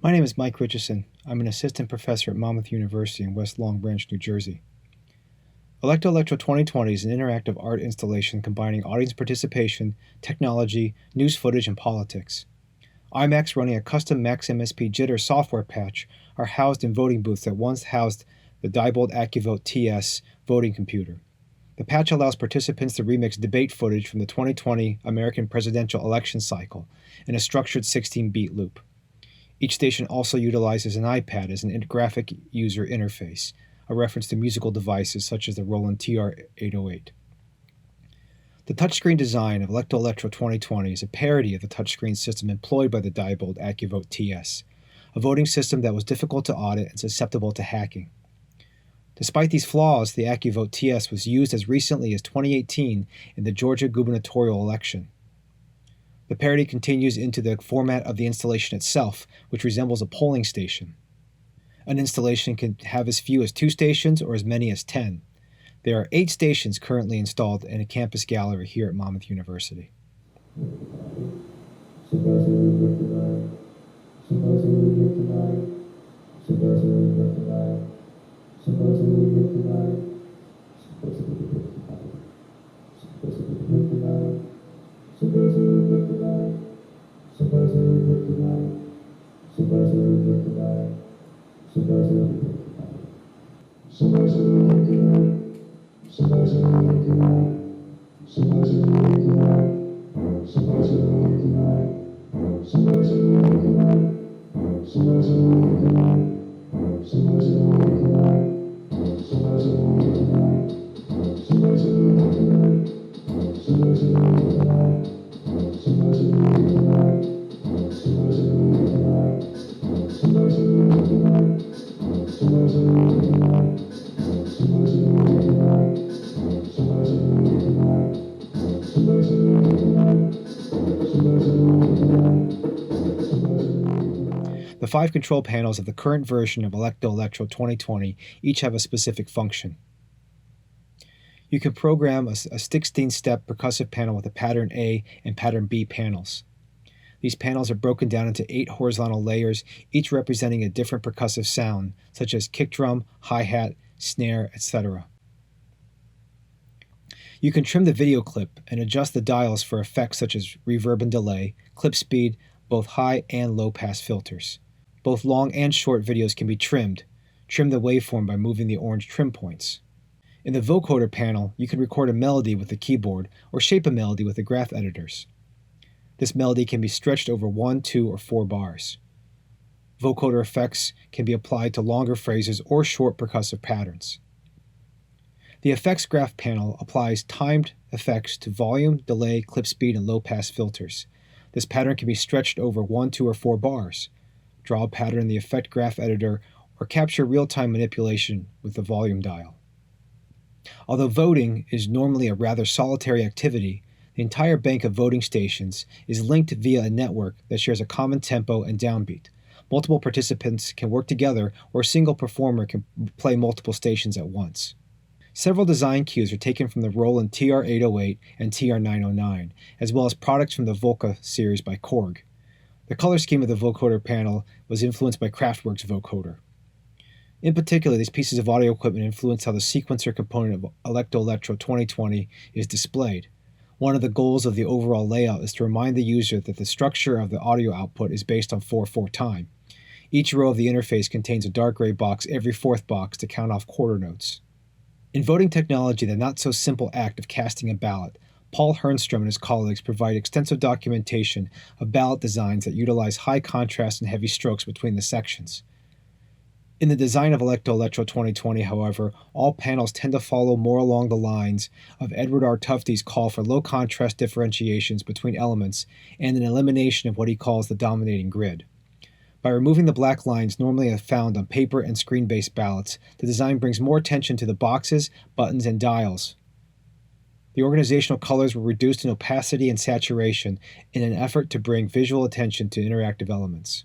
My name is Mike Richison. I'm an assistant professor at Monmouth University in West Long Branch, New Jersey. Electo Electro 2020 is an interactive art installation combining audience participation, technology, news footage, and politics. iMacs running a custom Max MSP Jitter software patch are housed in voting booths that once housed the Diebold Accuvote TS voting computer. The patch allows participants to remix debate footage from the 2020 American presidential election cycle in a structured 16-beat loop. Each station also utilizes an iPad as an graphic user interface, a reference to musical devices such as the Roland TR 808. The touchscreen design of Electo Electro 2020 is a parody of the touchscreen system employed by the Diebold Accuvote TS, a voting system that was difficult to audit and susceptible to hacking. Despite these flaws, the Accuvote TS was used as recently as 2018 in the Georgia gubernatorial election. The parody continues into the format of the installation itself, which resembles a polling station. An installation can have as few as 2 stations or as many as 10. There are 8 stations currently installed in a campus gallery here at Monmouth University. The 5 control panels of the current version of Electo Electro 2020 each have a specific function. You can program a 16-step percussive panel with a pattern A and pattern B panels. These panels are broken down into 8 horizontal layers, each representing a different percussive sound, such as kick drum, hi-hat, snare, etc. You can trim the video clip and adjust the dials for effects such as reverb and delay, clip speed, both high and low pass filters. Both long and short videos can be trimmed. Trim the waveform by moving the orange trim points. In the vocoder panel, you can record a melody with the keyboard or shape a melody with the graph editors. This melody can be stretched over 1, 2, or 4 bars. Vocoder effects can be applied to longer phrases or short percussive patterns. The effects graph panel applies timed effects to volume, delay, clip speed, and low-pass filters. This pattern can be stretched over 1, 2, or 4 bars. Draw a pattern in the effect graph editor, or capture real-time manipulation with the volume dial. Although voting is normally a rather solitary activity, the entire bank of voting stations is linked via a network that shares a common tempo and downbeat. Multiple participants can work together, or a single performer can play multiple stations at once. Several design cues are taken from the Roland TR 808 and TR 909, as well as products from the Volca series by Korg. The color scheme of the vocoder panel was influenced by Kraftwerk's vocoder. In particular, these pieces of audio equipment influence how the sequencer component of Electo Electro 2020 is displayed. One of the goals of the overall layout is to remind the user that the structure of the audio output is based on 4/4 time. Each row of the interface contains a dark gray box every 4th box to count off quarter notes. In voting technology, the not-so-simple act of casting a ballot, Paul Hernstrom and his colleagues provide extensive documentation of ballot designs that utilize high contrast and heavy strokes between the sections. In the design of Electo Electro 2020, however, all panels tend to follow more along the lines of Edward R. Tufte's call for low contrast differentiations between elements and an elimination of what he calls the dominating grid. By removing the black lines normally found on paper and screen-based ballots, the design brings more attention to the boxes, buttons, and dials. The organizational colors were reduced in opacity and saturation in an effort to bring visual attention to interactive elements.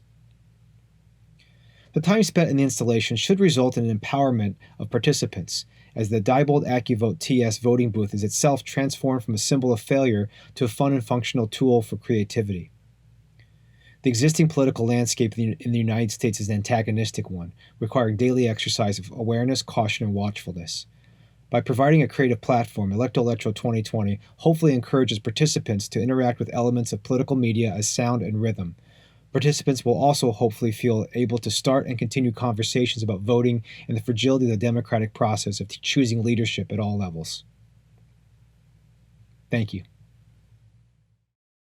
The time spent in the installation should result in an empowerment of participants, as the Diebold Accuvote TS voting booth is itself transformed from a symbol of failure to a fun and functional tool for creativity. The existing political landscape in the United States is an antagonistic one, requiring daily exercise of awareness, caution, and watchfulness. By providing a creative platform, Electo Electro 2020 hopefully encourages participants to interact with elements of political media as sound and rhythm. Participants will also hopefully feel able to start and continue conversations about voting and the fragility of the democratic process of choosing leadership at all levels. Thank you.